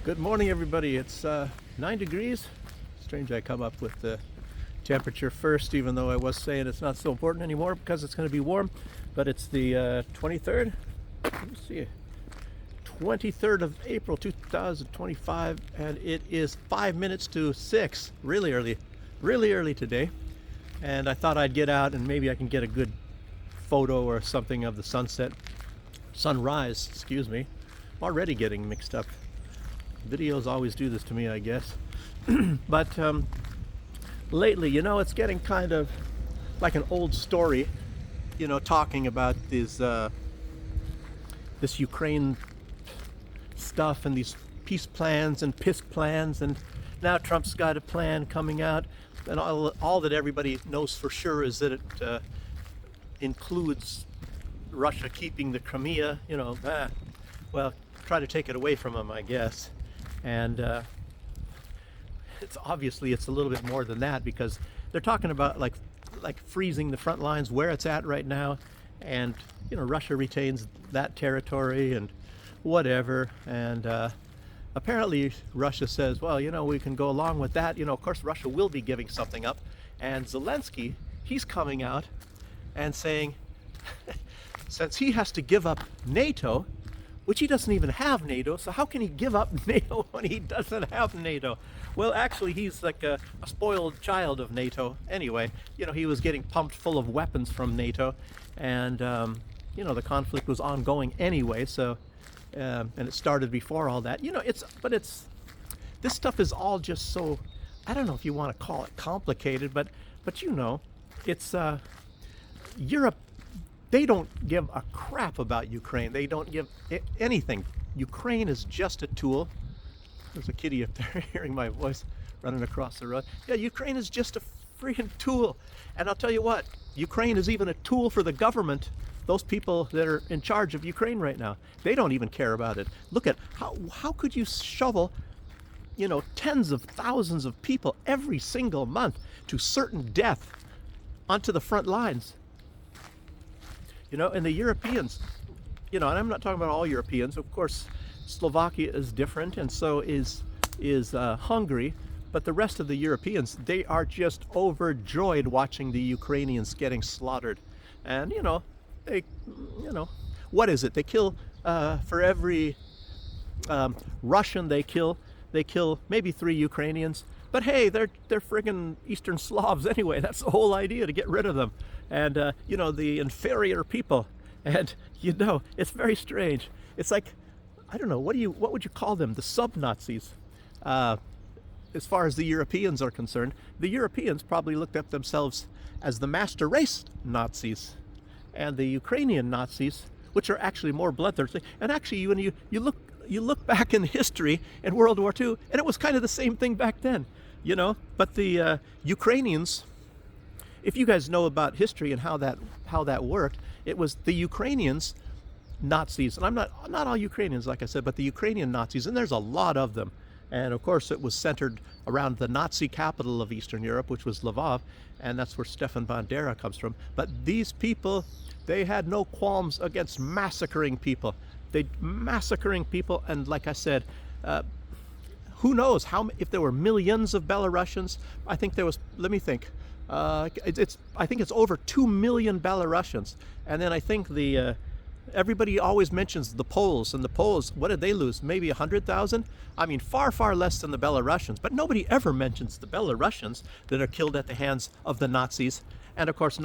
Good morning, everybody. It's 9 degrees. Strange I come up with the temperature first, even though I was saying it's not so important anymore because it's going to be warm. But it's the 23rd. Let me see. 23rd of April 2025, and it is 5 minutes to 6. Really early today. And I thought I'd get out and maybe I can get a good photo or something of the sunrise, excuse me. I'm already getting mixed up. Videos always do this to me, I guess. But lately, it's getting kind of like an old story, talking about this Ukraine stuff and these peace plans and PISC plans, and now Trump's got a plan coming out, and all that everybody knows for sure is that it includes Russia keeping the Crimea, well, try to take it away from them, I guess. And it's a little bit more than that, because they're talking about like freezing the front lines where it's at right now, and Russia retains that territory and whatever. And apparently Russia says, well, we can go along with that. Of course Russia will be giving something up, and Zelensky, he's coming out and saying since he has to give up NATO, which he doesn't even have NATO, so how can he give up NATO when he doesn't have NATO? Well, actually, he's like a spoiled child of NATO anyway. He was getting pumped full of weapons from NATO, and the conflict was ongoing anyway, so and it started before all that. This stuff is all just so, I don't know if you want to call it complicated, but it's Europe. They don't give a crap about Ukraine. They don't give anything. Ukraine is just a tool. There's a kitty up there hearing my voice running across the road. Yeah, Ukraine is just a freaking tool. And I'll tell you what, Ukraine is even a tool for the government. Those people that are in charge of Ukraine right now, they don't even care about it. Look at how could you shovel, tens of thousands of people every single month to certain death onto the front lines? And the Europeans, and I'm not talking about all Europeans. Of course, Slovakia is different, and so is Hungary. But the rest of the Europeans, they are just overjoyed watching the Ukrainians getting slaughtered. And they, what is it? They kill for every Russian they kill maybe 3 Ukrainians. But hey, they're friggin' Eastern Slavs anyway. That's the whole idea, to get rid of them. And the inferior people. And it's very strange. It's like, I don't know, what would you call them? The sub-Nazis. As far as the Europeans are concerned, the Europeans probably looked at themselves as the master race Nazis, and the Ukrainian Nazis, which are actually more bloodthirsty. And actually, when you look back in history in World War II, and it was kind of the same thing back then, But the Ukrainians, if you guys know about history and how that worked, it was the Ukrainians Nazis, and I'm not all Ukrainians, like I said, but the Ukrainian Nazis, and there's a lot of them. And of course, it was centered around the Nazi capital of Eastern Europe, which was Lvov, and that's where Stefan Bandera comes from. But these people, they had no qualms against massacring people. And like I said, who knows if there were millions of Belarusians? I think there was. Let me think. I think it's over 2 million Belarusians, and then I think everybody always mentions the Poles, and the Poles, what did they lose? Maybe 100,000? I mean, far less than the Belarusians, but nobody ever mentions the Belarusians that are killed at the hands of the Nazis. And of course,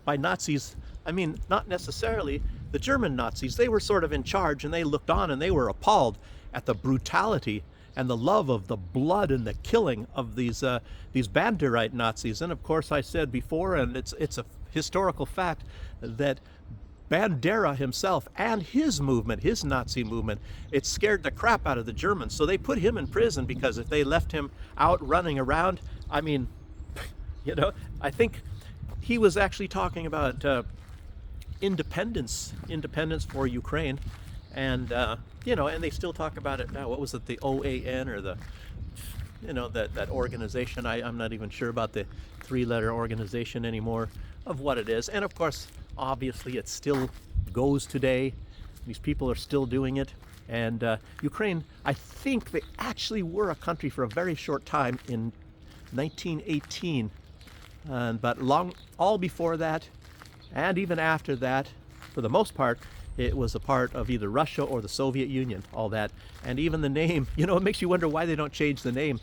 by Nazis, I mean not necessarily the German Nazis. They were sort of in charge, and they looked on, and they were appalled at the brutality and the love of the blood and the killing of these Banderite Nazis. And of course, I said before, and it's a historical fact, that Bandera himself and his movement, his Nazi movement, it scared the crap out of the Germans. So they put him in prison, because if they left him out running around, I mean, I think he was actually talking about independence for Ukraine. And, and they still talk about it now. What was it, the OAN, or that organization? I'm not even sure about the 3-letter organization anymore of what it is. And of course, obviously, it still goes today. These people are still doing it. And Ukraine, I think they actually were a country for a very short time in 1918. But all before that, and even after that, for the most part, it was a part of either Russia or the Soviet Union, all that. And even the name, it makes you wonder why they don't change the name.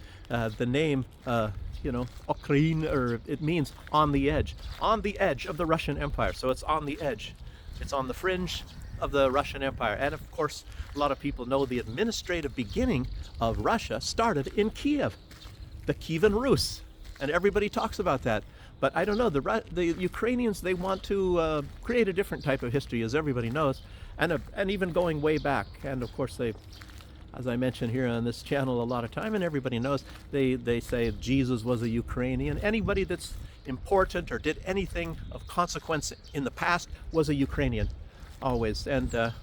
Ukraine, or it means on the edge of the Russian Empire. So it's on the edge. It's on the fringe of the Russian Empire. And of course, a lot of people know the administrative beginning of Russia started in Kiev, the Kievan Rus. And everybody talks about that. But I don't know, the Ukrainians, they want to create a different type of history, as everybody knows, and even going way back. And of course, they, as I mentioned here on this channel a lot of time, and everybody knows, they say Jesus was a Ukrainian. Anybody that's important or did anything of consequence in the past was a Ukrainian, always. And the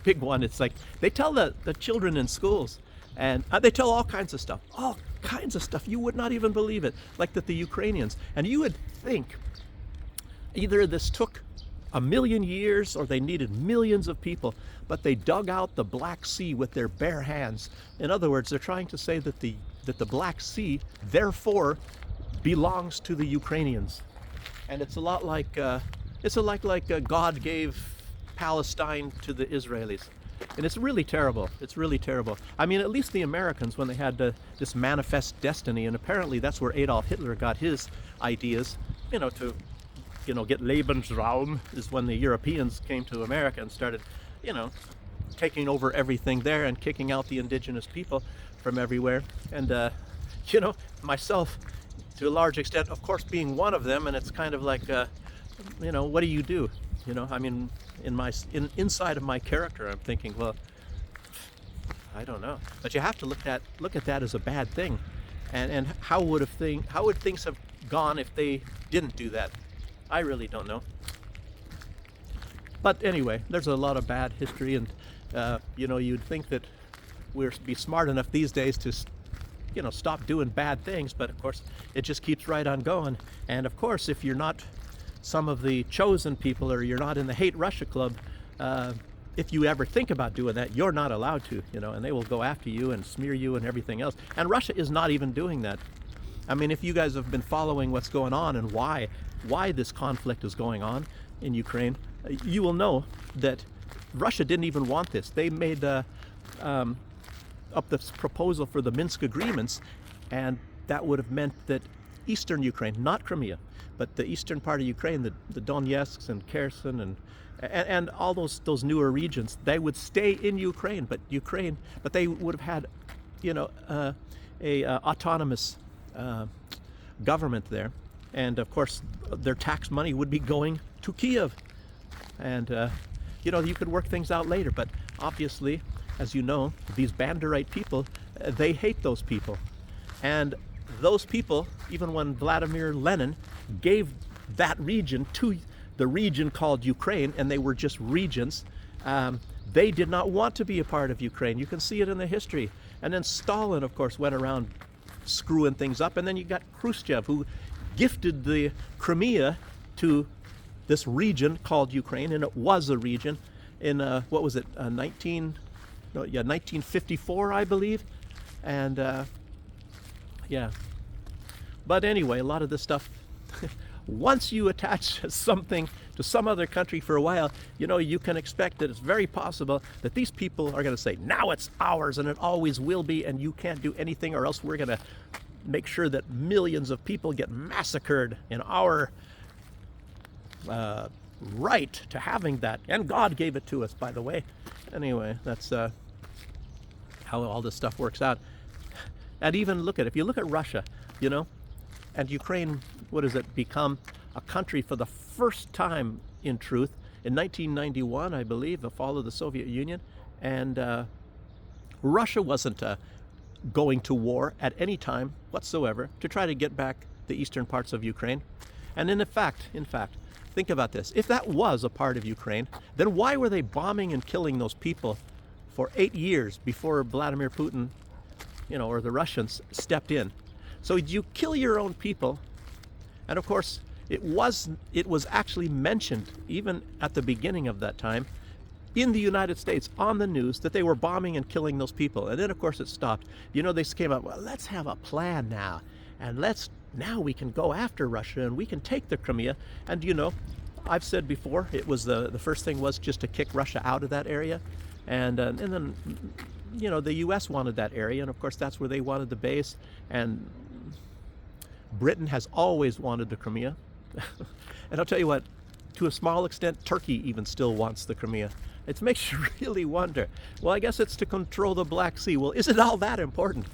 big one, it's like they tell the children in schools, and they tell all kinds of stuff. You would not even believe it, like that the Ukrainians, and you would think either this took a million years or they needed millions of people, but they dug out the Black Sea with their bare hands. In other words, they're trying to say that the Black Sea therefore belongs to the Ukrainians. And it's a lot like God gave Palestine to the Israelis. And it's really terrible. It's really terrible. I mean, at least the Americans, when they had this manifest destiny, and apparently that's where Adolf Hitler got his ideas, to get Lebensraum, is when the Europeans came to America and started, taking over everything there and kicking out the indigenous people from everywhere. And, myself, to a large extent, of course, being one of them, and it's kind of like, what do you do? Inside of my character, I'm thinking, well, I don't know. But you have to look at that as a bad thing, and how would things have gone if they didn't do that? I really don't know. But anyway, there's a lot of bad history, and you'd think that we'd be smart enough these days to stop doing bad things, but of course it just keeps right on going. And of course, if you're not some of the chosen people, or you're not in the Hate Russia Club, if you ever think about doing that, you're not allowed to, and they will go after you and smear you and everything else. And Russia is not even doing that. I mean, if you guys have been following what's going on and why this conflict is going on in Ukraine, you will know that Russia didn't even want this. They made up this proposal for the Minsk agreements, and that would have meant that eastern Ukraine, not Crimea, but the eastern part of Ukraine, the Donetsk and Kherson and all those newer regions, they would stay in Ukraine, but they would have had, a autonomous government there, and of course their tax money would be going to Kiev, and you could work things out later. But obviously, as you know, these Banderite people, they hate those people, and those people, even when Vladimir Lenin gave that region to the region called Ukraine, and they were just regions, they did not want to be a part of Ukraine. You can see it in the history. And then Stalin, of course, went around screwing things up, and then you got Khrushchev, who gifted the Crimea to this region called Ukraine, and it was a region in 1954, I believe. And but anyway, a lot of this stuff, once you attach something to some other country for a while, you can expect that it's very possible that these people are going to say, now it's ours, and it always will be, and you can't do anything, or else we're going to make sure that millions of people get massacred in our right to having that. And God gave it to us, by the way. Anyway, that's how all this stuff works out. And even if you look at Russia, and Ukraine, what does it become? A country for the first time, in truth, in 1991, I believe, the fall of the Soviet Union. And Russia wasn't going to war at any time whatsoever to try to get back the eastern parts of Ukraine. And in fact, think about this. If that was a part of Ukraine, then why were they bombing and killing those people for 8 years before Vladimir Putin, or the Russians stepped in? So you kill your own people. And of course, it was actually mentioned, even at the beginning of that time, in the United States on the news that they were bombing and killing those people. And then, of course, it stopped. You know, they came up, well, let's have a plan now. And now we can go after Russia and we can take the Crimea. And, you know, I've said before, it was the first thing was just to kick Russia out of that area. And then, you know, the U.S. wanted that area. And, of course, that's where they wanted the base. And Britain has always wanted the Crimea. And I'll tell you what, to a small extent, Turkey even still wants the Crimea. It makes you really wonder. Well, I guess it's to control the Black Sea. Well, is it all that important?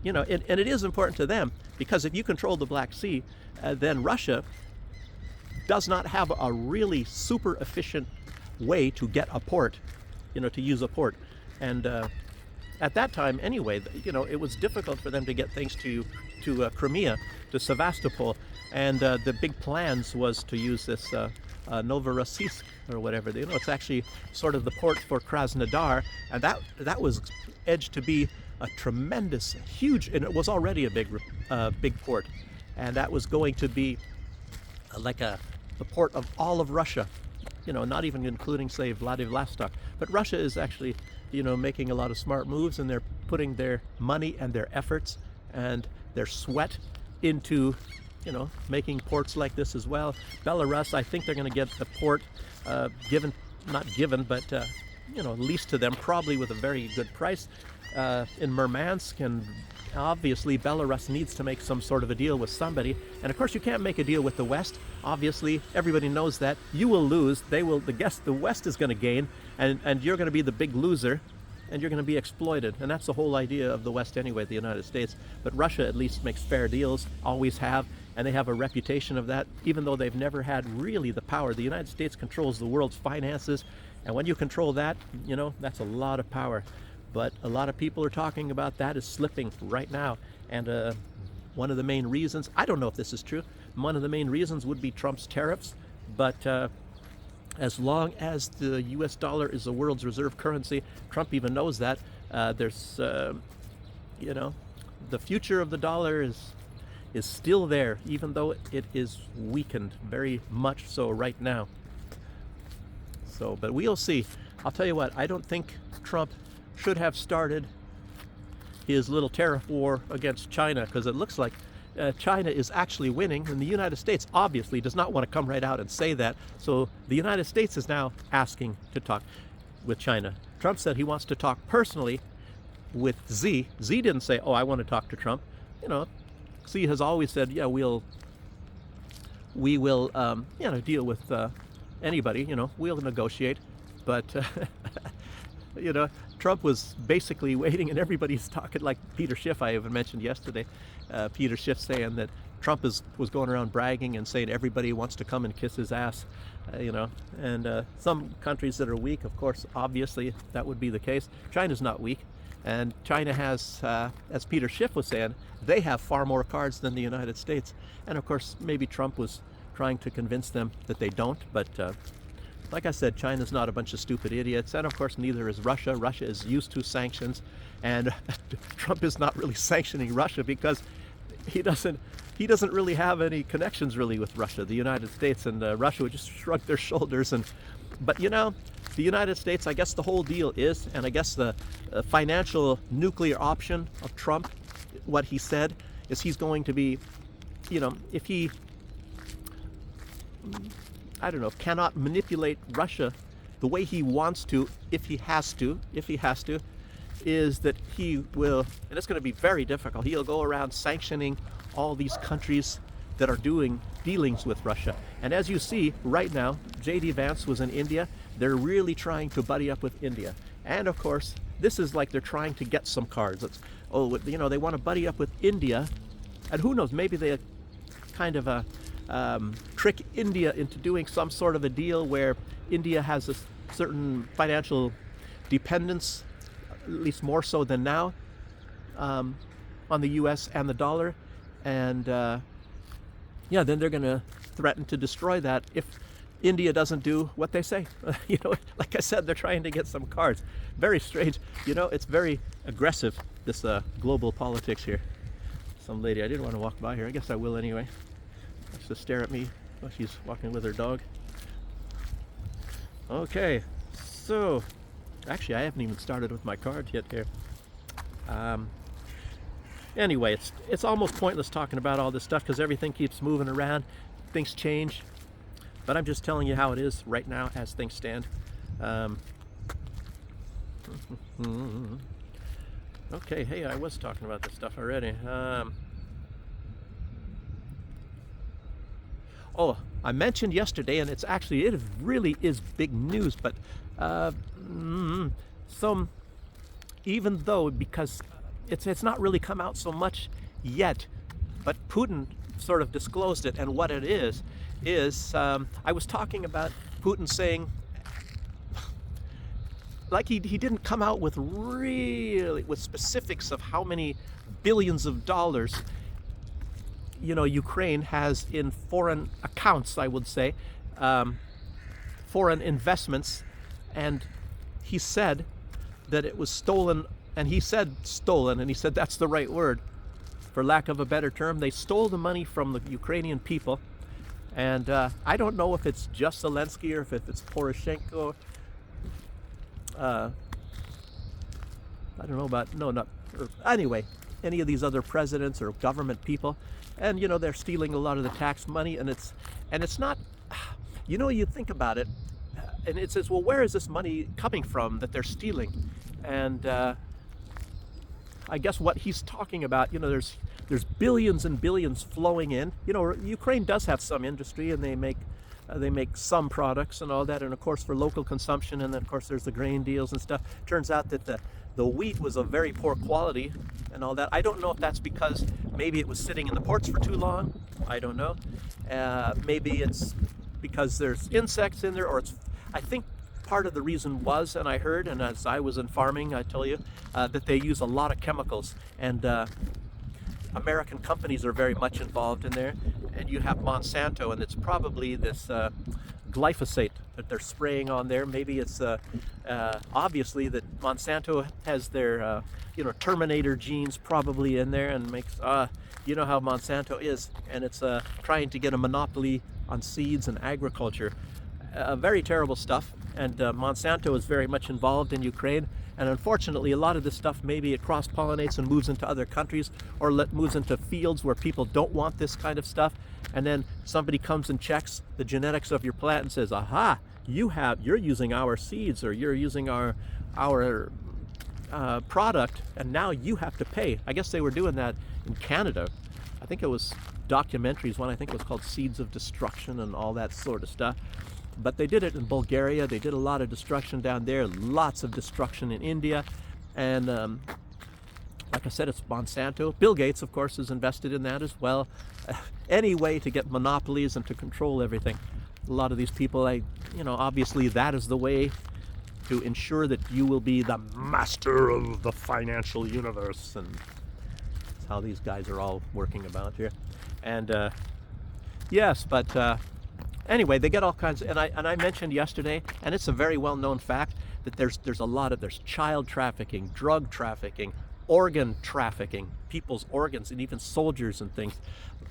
You know, and it is important to them, because if you control the Black Sea, then Russia does not have a really super efficient way to get a port, you know, to use a port. And at that time, anyway, you know, it was difficult for them to get things to Crimea, to Sevastopol. And the big plans was to use this Novorossiysk or whatever. You know, it's actually sort of the port for Krasnodar, and that was edged to be a tremendous, huge, and it was already a big port, and that was going to be like the port of all of Russia. You know, not even including, say, Vladivostok. But Russia is actually, you know, making a lot of smart moves, and they're putting their money and their efforts and their sweat into, you know, making ports like this as well. Belarus, I think they're going to get the port not given, but, you know, leased to them, probably with a very good price in Murmansk. And obviously Belarus needs to make some sort of a deal with somebody. And of course you can't make a deal with the West. Obviously everybody knows that. You will lose. The West is going to gain, and you're going to be the big loser. And you're going to be exploited. And that's the whole idea of the West anyway, the United States. But Russia at least makes fair deals, always have, and they have a reputation of that, even though they've never had really the power. The United States controls the world's finances, and when you control that, you know, that's a lot of power. But a lot of people are talking about that is slipping right now. And one of the main reasons, I don't know if this is true, one of the main reasons would be Trump's tariffs, but as long as the US dollar is the world's reserve currency, Trump even knows that, there's, you know, the future of the dollar is still there, even though it is weakened very much so right now. So, but we'll see. I'll tell you what, I don't think Trump should have started his little tariff war against China, because it looks like China is actually winning, and the United States obviously does not want to come right out and say that. So the United States is now asking to talk with China. Trump said he wants to talk personally with Xi. Xi didn't say, oh, I want to talk to Trump. You know, Xi has always said, yeah, we will you know, deal with anybody, you know, we'll negotiate. But you know, Trump was basically waiting, and everybody's talking like Peter Schiff, I even mentioned yesterday. Peter Schiff saying that Trump was going around bragging and saying everybody wants to come and kiss his ass, you know. And some countries that are weak, of course, obviously that would be the case. China's not weak, and China has, as Peter Schiff was saying, they have far more cards than the United States. And of course, maybe Trump was trying to convince them that they don't, but like I said, China's not a bunch of stupid idiots, and of course neither is Russia. Russia is used to sanctions, and Trump is not really sanctioning Russia because he doesn't really have any connections really with Russia. The United States and Russia would just shrug their shoulders. But you know, the United States, I guess the whole deal is, and I guess the financial nuclear option of Trump, what he said is he's going to be, you know, if he, I don't know, cannot manipulate Russia the way he wants to, if he has to, is that he will, and it's going to be very difficult, he'll go around sanctioning all these countries that are doing dealings with Russia. And as you see right now, J.D. Vance was in India. They're really trying to buddy up with India. And of course, this is like they're trying to get some cards. It's, oh, you know, they want to buddy up with India. And who knows, maybe they kind of trick India into doing some sort of a deal where India has a certain financial dependence, at least more so than now, on the US and the dollar. And yeah, then they're going to threaten to destroy that if India doesn't do what they say. You know, like I said, they're trying to get some cards. Very strange. You know, it's very aggressive, this global politics here. Some lady, I didn't want to walk by here. I guess I will anyway. Wants to stare at me while she's walking with her dog. Okay, so So, actually, I haven't even started with my card yet here. Anyway, it's almost pointless talking about all this stuff because everything keeps moving around, things change. But I'm just telling you how it is right now as things stand. Okay, hey, I was talking about this stuff already. Oh, I mentioned yesterday, and it really is big news, but even though, because it's not really come out so much yet, but Putin sort of disclosed it, and what it is I was talking about Putin saying, like he didn't come out with specifics of how many billions of dollars Ukraine has in foreign accounts, I would say, foreign investments, and he said that it was stolen, and he said that's the right word, for lack of a better term. They stole the money from the Ukrainian people, and I don't know if it's just Zelensky or if it's Poroshenko. I don't know about, anyway, any of these other presidents or government people, and they're stealing a lot of the tax money, and it's not, you think about it, and it says, well, where is this money coming from that they're stealing? And I guess what he's talking about, there's billions and billions flowing in. Ukraine does have some industry, and they make some products and all that, and of course for local consumption, and then of course there's the grain deals and stuff. Turns out that the wheat was of very poor quality and all that. I don't know if that's because maybe it was sitting in the ports for too long. I don't know. Maybe it's because there's insects in there, or I think part of the reason was, and I heard, and as I was in farming, I tell you, that they use a lot of chemicals, and American companies are very much involved in there. And you have Monsanto, and it's probably this glyphosate that they're spraying on there. Maybe it's obviously that Monsanto has their Terminator genes probably in there, and makes you know how Monsanto is, and it's trying to get a monopoly on seeds and agriculture. Very terrible stuff, and Monsanto is very much involved in Ukraine. And unfortunately, a lot of this stuff, maybe it cross-pollinates and moves into other countries, or moves into fields where people don't want this kind of stuff. And then somebody comes and checks the genetics of your plant and says, aha, you're using our seeds, or you're using our product, and now you have to pay. I guess they were doing that in Canada. I think it was documentaries, one I think was called Seeds of Destruction and all that sort of stuff. But they did it in Bulgaria. They did a lot of destruction down there, lots of destruction in India. And like I said, it's Monsanto. Bill Gates, of course, is invested in that as well. Any way to get monopolies and to control everything. A lot of these people, obviously that is the way to ensure that you will be the master of the financial universe. And that's how these guys are all working about here. And yes, but anyway, they get all kinds of, and I mentioned yesterday, and it's a very well-known fact, that there's child trafficking, drug trafficking, organ trafficking, people's organs, and even soldiers and things,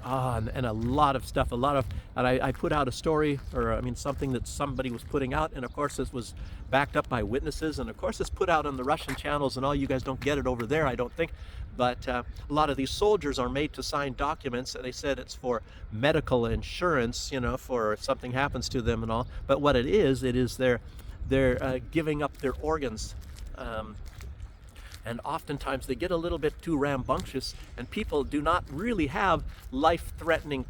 and a lot of stuff, and I put out a story, or something that somebody was putting out, and of course this was backed up by witnesses, and of course it's put out on the Russian channels, and all you guys don't get it over there, I don't think. But a lot of these soldiers are made to sign documents, and they said it's for medical insurance, for if something happens to them and all. But what it is they're giving up their organs. And oftentimes they get a little bit too rambunctious, and people do not really have life-threatening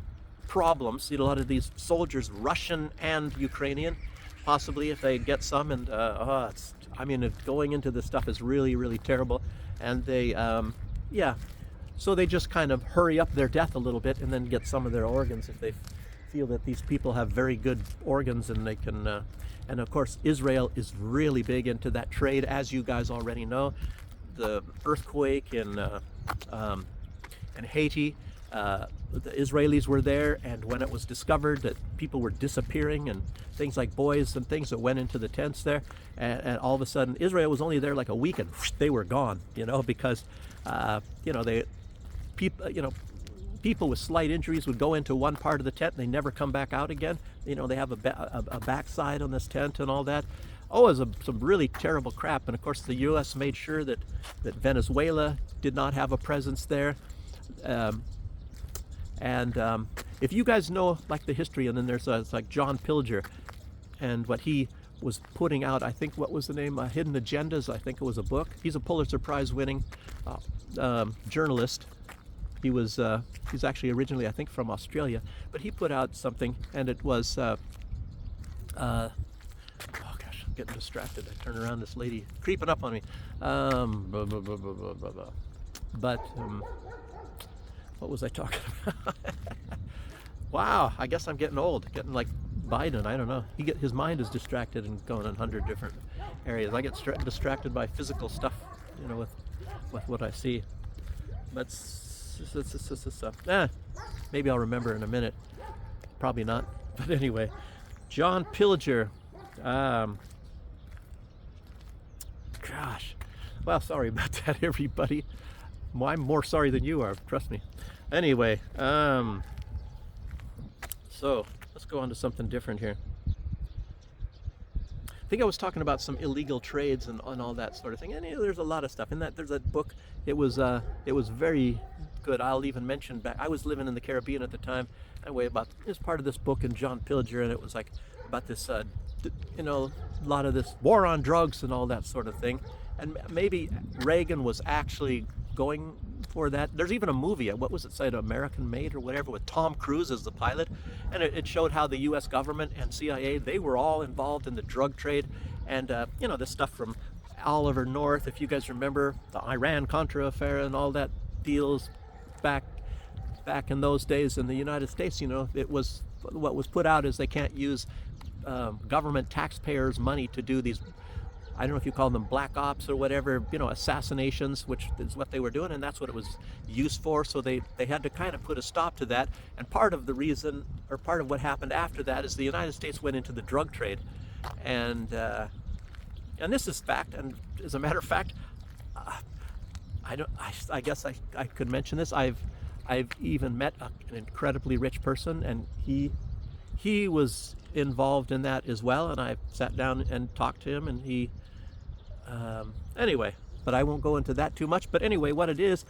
problems. A lot of these soldiers, Russian and Ukrainian, possibly if they get some, and going into this stuff is really, really terrible. And they, so they just kind of hurry up their death a little bit and then get some of their organs if they feel that these people have very good organs, and they can, and of course Israel is really big into that trade, as you guys already know. The earthquake in Haiti, the Israelis were there, and when it was discovered that people were disappearing, and things like boys and things that went into the tents there, and all of a sudden Israel was only there like a week, and they were gone, because people with slight injuries would go into one part of the tent and they never come back out again. They have a backside on this tent and all that. Oh, it was some really terrible crap. And of course, the U.S. made sure that Venezuela did not have a presence there. Um, and if you guys know like the history, and then there's it's like John Pilger, and what he was putting out, I think, what was the name? Hidden Agendas, I think it was a book. He's a Pulitzer Prize winning journalist. He's actually originally, I think, from Australia, but he put out something, and it was oh gosh, I'm getting distracted. I turn around, this lady creeping up on me. Blah, blah, blah, blah, blah, blah. But what was I talking about? Wow, I guess I'm getting old, getting like Biden. I don't know. His mind is distracted and going in 100 different areas. I get distracted by physical stuff, with what I see. But maybe I'll remember in a minute. Probably not. But anyway, John Pilger. Gosh. Well, sorry about that, everybody. Well, I'm more sorry than you are, trust me. Anyway, so let's go on to something different here. I think I was talking about some illegal trades and all that sort of thing. And there's a lot of stuff in that. There's that book. It was very good. I'll even mention back. I was living in the Caribbean at the time. Anyway, it was part of this book in John Pilger, and it was like about this, a lot of this war on drugs and all that sort of thing. And maybe Reagan was actually going for that. There's even a movie, what was it, said American Made or whatever, with Tom Cruise as the pilot, and it showed how the U.S. government and CIA, they were all involved in the drug trade, and this stuff from Oliver North, if you guys remember the Iran-Contra affair and all that deals back in those days in the United States. It was, what was put out is they can't use government taxpayers' money to do these, I don't know if you call them black ops or whatever, assassinations, which is what they were doing, and that's what it was used for. So they had to kind of put a stop to that. And part of the reason, or part of what happened after that, is the United States went into the drug trade, and this is fact. And as a matter of fact, I guess I could mention this. I've even met an incredibly rich person, and he was involved in that as well. And I sat down and talked to him, and he. Anyway, but I won't go into that too much. But anyway, what it is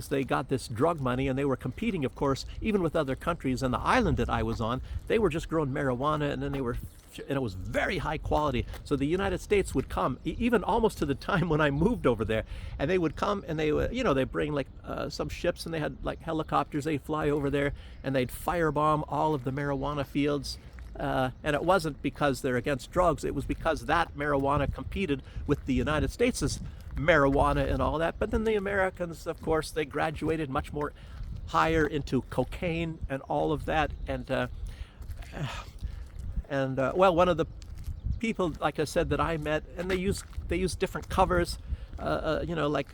they got this drug money, and they were competing, of course, even with other countries. And the island that I was on, they were just growing marijuana, and then and it was very high quality. So the United States would come, even almost to the time when I moved over there, and they would come, and they would, they bring like some ships, and they had like helicopters. They'd fly over there, and they'd firebomb all of the marijuana fields. And it wasn't because they're against drugs, it was because that marijuana competed with the United States' marijuana and all that. But then the Americans, of course, they graduated much more higher into cocaine and all of that. And well, one of the people, like I said, that I met, and they use different covers, like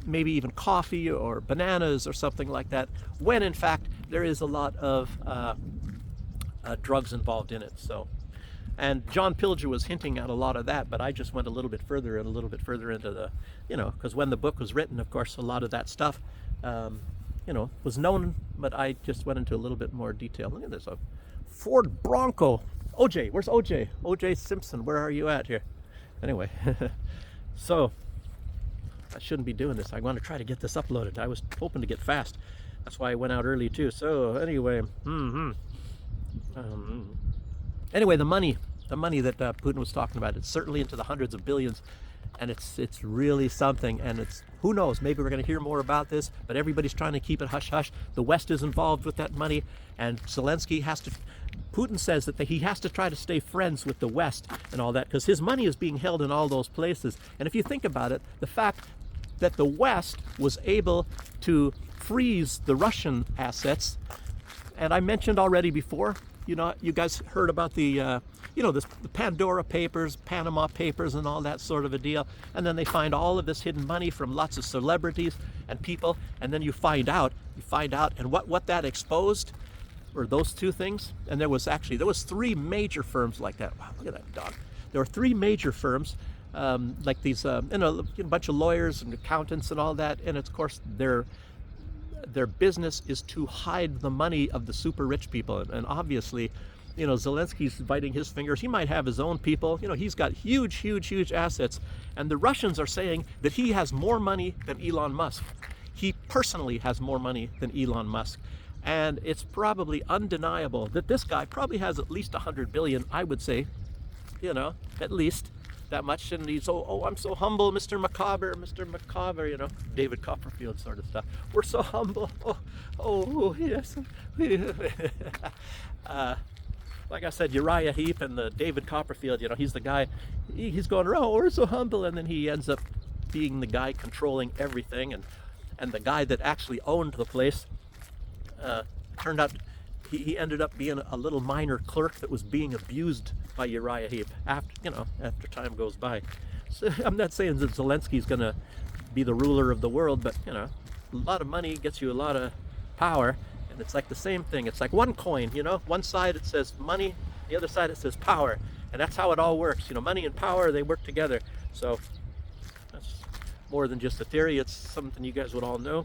maybe even coffee or bananas or something like that, when in fact there is a lot of drugs involved in it. So, and John Pilger was hinting at a lot of that, but I just went a little bit further and a little bit further into the, because when the book was written, of course, a lot of that stuff, was known, but I just went into a little bit more detail. Look at this, a Ford Bronco. OJ, where's OJ? OJ Simpson, where are you at here? Anyway, so I shouldn't be doing this. I want to try to get this uploaded. I was hoping to get fast. That's why I went out early too. So anyway, anyway, the money that Putin was talking about, it's certainly into the hundreds of billions, and it's really something. And it's, who knows, maybe we're going to hear more about this, but everybody's trying to keep it hush hush. The West is involved with that money, and Zelensky Putin says that he has to try to stay friends with the West and all that, because his money is being held in all those places. And if you think about it, the fact that the West was able to freeze the Russian assets, and I mentioned already before, you guys heard about the Pandora Papers, Panama Papers, and all that sort of a deal. And then they find all of this hidden money from lots of celebrities and people, and then you find out, and what that exposed were those two things. And there was three major firms like that. Wow, look at that dog. There were three major firms, like these, a bunch of lawyers and accountants and all that, and of course their business is to hide the money of the super rich people. And obviously You know, Zelensky's biting his fingers. He might have his own people. You know, he's got huge, huge, huge assets. And the Russians are saying that he has more money than Elon Musk. He personally has more money than Elon Musk. And it's probably undeniable that this guy probably has at least 100 billion, I would say, you know, at least that much. And he's, oh, I'm so humble, Mr. Macabre, you know, David Copperfield sort of stuff. We're so humble. Oh, yes. Like I said, Uriah Heep and the David Copperfield, you know, he's the guy, he's going, oh, we're so humble. And then he ends up being the guy controlling everything. And the guy that actually owned the place turned out, he ended up being a little minor clerk that was being abused by Uriah Heep after time goes by. So I'm not saying that Zelensky's going to be the ruler of the world, but, you know, a lot of money gets you a lot of power. And it's like the same thing. It's like one coin, you know, one side it says money, the other side it says power. And that's how it all works. You know, money and power, they work together. So that's more than just a theory. It's something you guys would all know.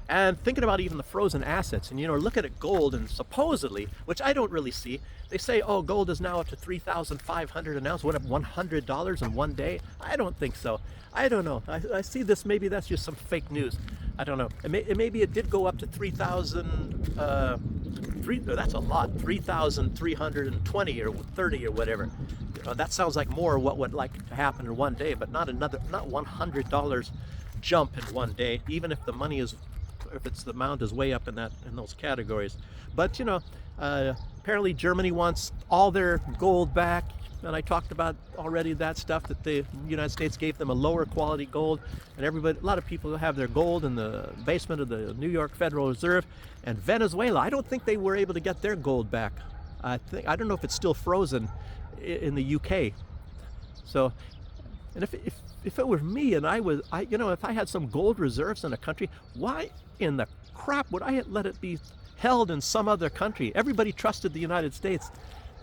And thinking about even the frozen assets, and, you know, looking at gold, and supposedly, which I don't really see, they say, oh, gold is now up to $3,500 an ounce. Went up $100 in one day. I don't think so. I don't know. I see this. Maybe that's just some fake news. I don't know. Maybe it did go up to 3,000. That's a lot. 3,320 or 30 or whatever. You know, that sounds like more what would like to happen in one day, but not $100 jump in one day. Even if the money is, if it's the amount is way up in those categories. But, you know, apparently Germany wants all their gold back. And I talked about already that stuff, that the United States gave them a lower quality gold, and a lot of people have their gold in the basement of the New York Federal Reserve. And Venezuela, I don't think they were able to get their gold back. I don't know if it's still frozen in the UK. So, and if it were me, and if I had some gold reserves in a country, why in the crap would I let it be held in some other country? Everybody trusted the United States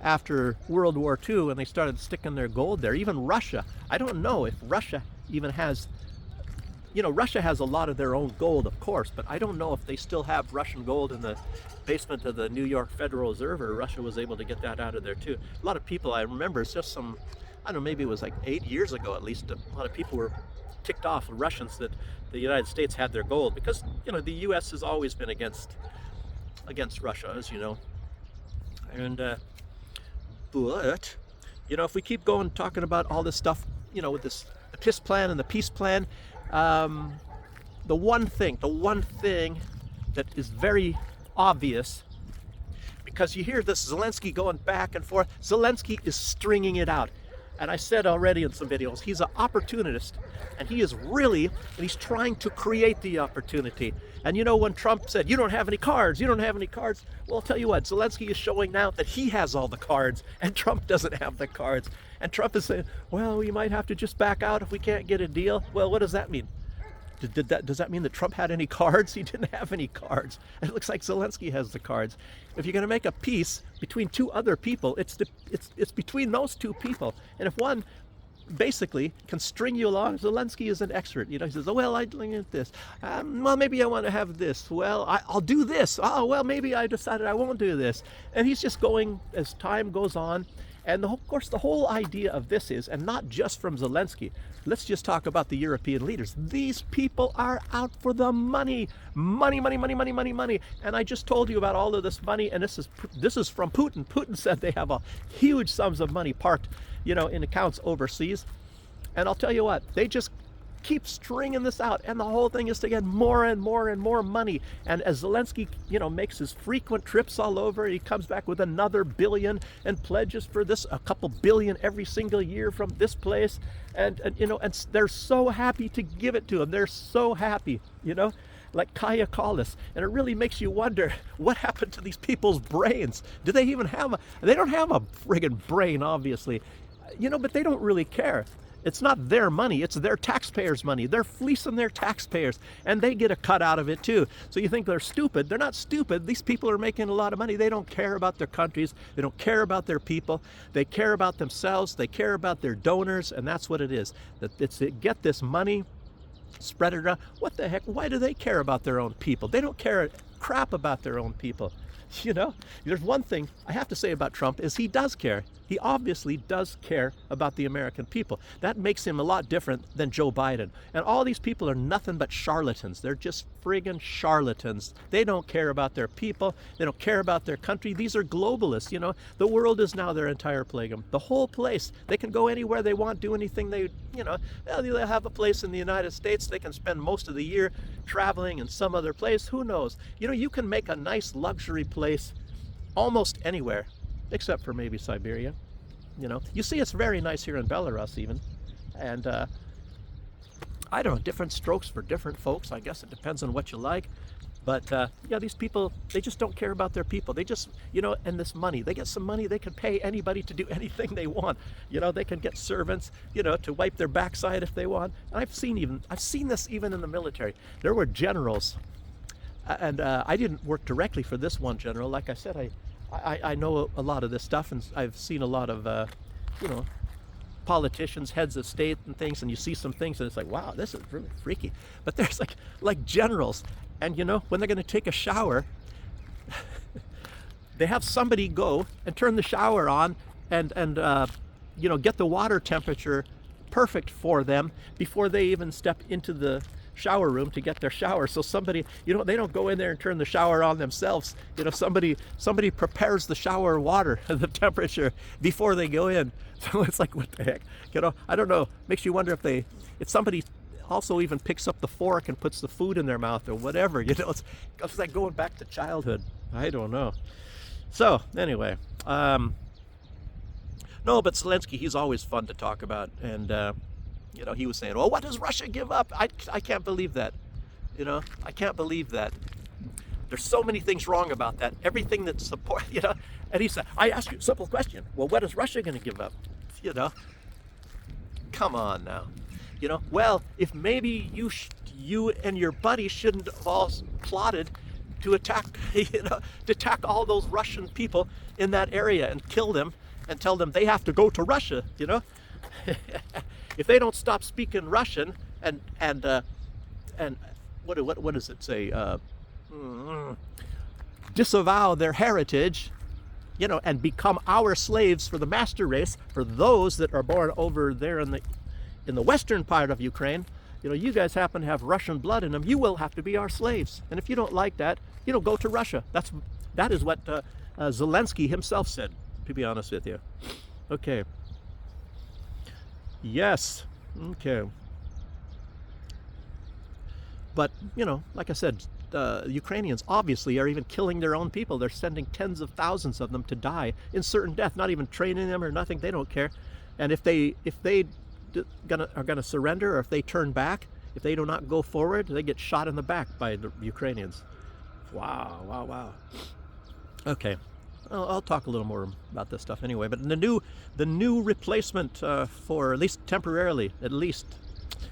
after World War II, and they started sticking their gold there. Even Russia. I don't know if Russia even has, you know, Russia has a lot of their own gold, of course, but I don't know if they still have Russian gold in the basement of the New York Federal Reserve, or Russia was able to get that out of there too. A lot of people, I remember, it's just some, I don't know, maybe it was like 8 years ago at least, a lot of people were ticked off, the Russians, that the United States had their gold, because, you know, the U.S. has always been against Russia, as you know. And but, you know, if we keep going talking about all this stuff, you know, with the PIS plan and the peace plan, the one thing that is very obvious, because you hear this Zelensky going back and forth, Zelensky is stringing it out. And I said already in some videos, he's an opportunist, and he's trying to create the opportunity. And, you know, when Trump said, you don't have any cards, well, I'll tell you what, Zelensky is showing now that he has all the cards, and Trump doesn't have the cards. And Trump is saying, well, we might have to just back out if we can't get a deal. Well, what does that mean? Does that mean that Trump had any cards? He didn't have any cards. It looks like Zelensky has the cards. If you're going to make a peace between two other people, it's between those two people. And if one basically can string you along, Zelensky is an expert. You know, he says, oh, well, I'd like this. Well, maybe I want to have this. Well, I'll do this. Oh, well, maybe I decided I won't do this. And he's just going as time goes on. And of course, the whole idea of this is, and not just from Zelensky, let's just talk about the European leaders. These people are out for the money. Money. And I just told you about all of this money, and this is from Putin. Putin said they have a huge sums of money parked, you know, in accounts overseas. And I'll tell you what, they just keep stringing this out, and the whole thing is to get more and more and more money. And as Zelensky, you know, makes his frequent trips all over, he comes back with another billion and pledges for this, a couple billion every single year from this place, and you know, and they're so happy to give it to him. They're so happy, you know, like Kaya Kallas. And it really makes you wonder what happened to these people's brains. Do they even have they don't have a friggin' brain, obviously, you know, but they don't really care. It's not their money, it's their taxpayers' money. They're fleecing their taxpayers, and they get a cut out of it too. So you think they're stupid. They're not stupid. These people are making a lot of money. They don't care about their countries. They don't care about their people. They care about themselves. They care about their donors, and that's what it is. That it's to get this money, spread it around. What the heck? Why do they care about their own people? They don't care crap about their own people. You know, there's one thing I have to say about Trump is he does care. He obviously does care about the American people. That makes him a lot different than Joe Biden. And all these people are nothing but charlatans. They're just friggin' charlatans. They don't care about their people. They don't care about their country. These are globalists, you know. The world is now their entire playground. The whole place. They can go anywhere they want, do anything they, you know. They'll have a place in the United States. They can spend most of the year traveling in some other place. Who knows? You know, you can make a nice luxury place almost anywhere, except for maybe Siberia. You know, you see, it's very nice here in Belarus even, and I don't know, different strokes for different folks. I guess it depends on what you like, but yeah, these people, they just don't care about their people. They just, you know, and this money, they get some money, they can pay anybody to do anything they want. You know, they can get servants, you know, to wipe their backside if they want. And I've seen this even in the military. There were generals, and I didn't work directly for this one general. Like I said, I know a lot of this stuff, and I've seen a lot of, you know, politicians, heads of state and things, and you see some things and it's like, wow, this is really freaky. But there's like generals, and you know, when they're going to take a shower, they have somebody go and turn the shower on and you know, get the water temperature perfect for them before they even step into the shower room to get their shower. So somebody, you know, they don't go in there and turn the shower on themselves. You know, somebody prepares the shower water the temperature before they go in. So it's like, what the heck? You know, I don't know. Makes you wonder if somebody also even picks up the fork and puts the food in their mouth or whatever. You know, it's like going back to childhood. I don't know. So anyway, no, but Zelensky, he's always fun to talk about, and you know, he was saying, well, what does Russia give up? I can't believe that. You know, I can't believe that. There's so many things wrong about that. Everything that support, you know. And he said, I ask you a simple question. Well, what is Russia going to give up? You know, come on now. You know, well, if maybe you and your buddy shouldn't have all plotted to attack, you know, to attack all those Russian people in that area and kill them and tell them they have to go to Russia, you know. If they don't stop speaking Russian and what does it say? Disavow their heritage, you know, and become our slaves for the master race, for those that are born over there in the western part of Ukraine. You know, you guys happen to have Russian blood in them. You will have to be our slaves. And if you don't like that, you know, go to Russia. That is what Zelensky himself said, to be honest with you. Okay. Yes. Okay. But, you know, like I said, Ukrainians obviously are even killing their own people. They're sending tens of thousands of them to die in certain death, not even training them or nothing. They don't care. And if they are gonna surrender, or if they turn back, if they do not go forward, they get shot in the back by the Ukrainians. Wow. Okay. I'll talk a little more about this stuff anyway. But the new replacement for, at least temporarily, at least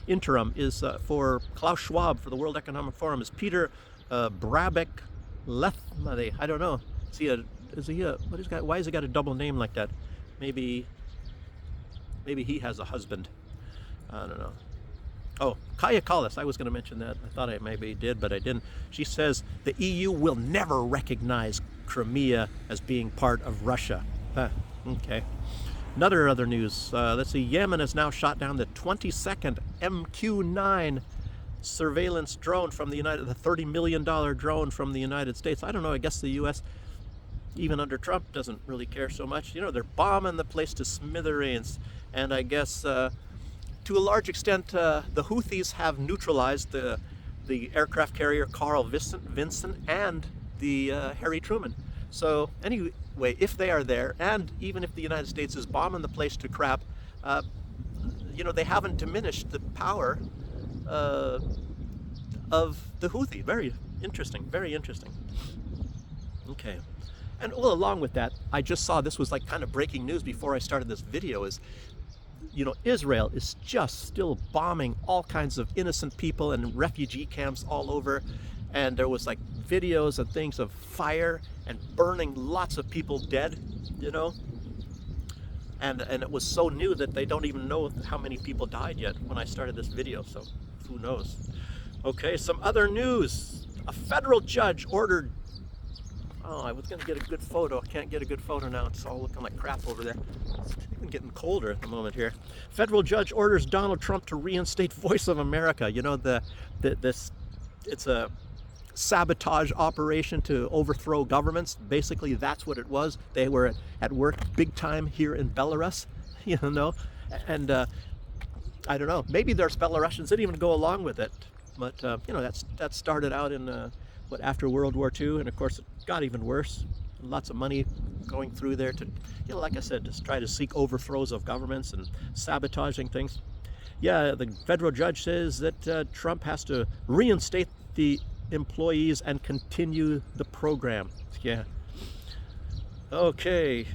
interim, is for Klaus Schwab for the World Economic Forum is Peter Brabeck Lethmade. I don't know. Why has he got a double name like that? Maybe he has a husband. I don't know. Oh, Kaya Kallas, I was going to mention that. I thought I maybe did, but I didn't. She says the EU will never recognize Crimea as being part of Russia. Okay. Other news. Let's see. Yemen has now shot down the 22nd MQ-9 surveillance drone from the $30 million drone from the United States. I don't know. I guess the U.S., even under Trump, doesn't really care so much. You know, they're bombing the place to smithereens. And I guess to a large extent, the Houthis have neutralized the aircraft carrier Carl Vinson and the Harry Truman. So anyway, if they are there, and even if the United States is bombing the place to crap, you know, they haven't diminished the power of the Houthi. Very interesting. Okay. And well, along with that, I just saw, this was like kind of breaking news before I started this video, is, you know, Israel is just still bombing all kinds of innocent people and refugee camps all over. And there was like videos and things of fire and burning, lots of people dead, you know. And it was so new that they don't even know how many people died yet when I started this video, so who knows. Okay, some other news. A federal judge ordered, oh, I was going to get a good photo. I can't get a good photo now. It's all looking like crap over there. It's even getting colder at the moment here. Federal judge orders Donald Trump to reinstate Voice of America. You know, it's a sabotage operation to overthrow governments. Basically, that's what it was. They were at work big time here in Belarus, you know, and I don't know. Maybe there's Belarusians that even go along with it, but you know, that started out in after World War II, and of course it got even worse. Lots of money going through there to, you know, like I said, just try to seek overthrows of governments and sabotaging things. Yeah, the federal judge says that Trump has to reinstate the employees and continue the program. Yeah. Okay.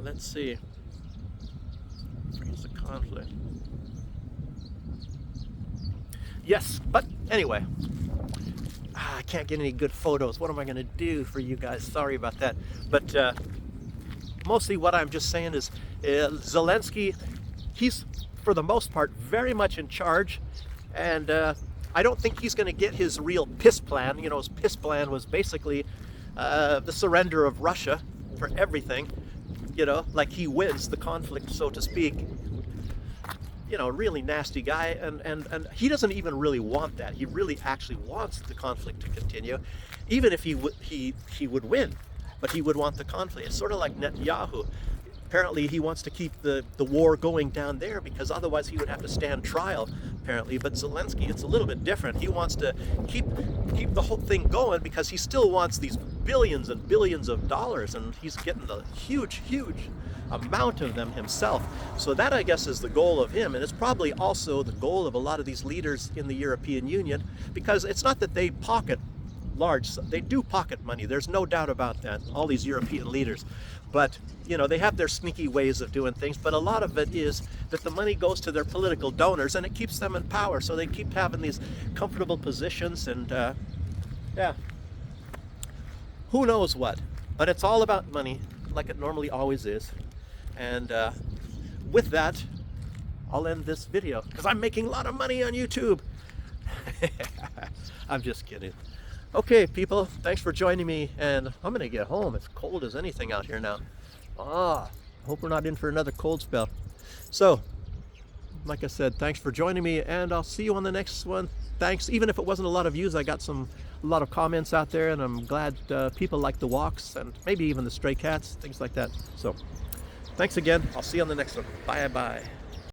Let's see. Freeze the conflict. Yes, but anyway, I can't get any good photos. What am I going to do for you guys? Sorry about that. But mostly what I'm just saying is Zelensky, he's for the most part very much in charge, and I don't think he's going to get his real piss plan. You know, his piss plan was basically the surrender of Russia for everything. You know, like he wins the conflict, so to speak. You know, really nasty guy, and he doesn't even really want that. He really actually wants the conflict to continue, even if he would win, but he would want the conflict. It's sort of like Netanyahu. Apparently he wants to keep the war going down there because otherwise he would have to stand trial, apparently. But Zelensky, it's a little bit different. He wants to keep the whole thing going because he still wants these billions and billions of dollars, and he's getting a huge amount of them himself. So that, I guess, is the goal of him, and it's probably also the goal of a lot of these leaders in the European Union, because it's not that they pocket they do pocket money, there's no doubt about that, all these European leaders, but you know, they have their sneaky ways of doing things. But a lot of it is that the money goes to their political donors and it keeps them in power, so they keep having these comfortable positions, and yeah, who knows what, but it's all about money, like it normally always is. And with that, I'll end this video because I'm making a lot of money on YouTube. I'm just kidding. Okay, people, thanks for joining me, and I'm gonna get home. It's cold as anything out here now. I hope we're not in for another cold spell. So, like I said, thanks for joining me, and I'll see you on the next one. Thanks. Even if it wasn't a lot of views, I got a lot of comments out there, and I'm glad people like the walks and maybe even the stray cats, things like that. So, thanks again. I'll see you on the next one. Bye-bye.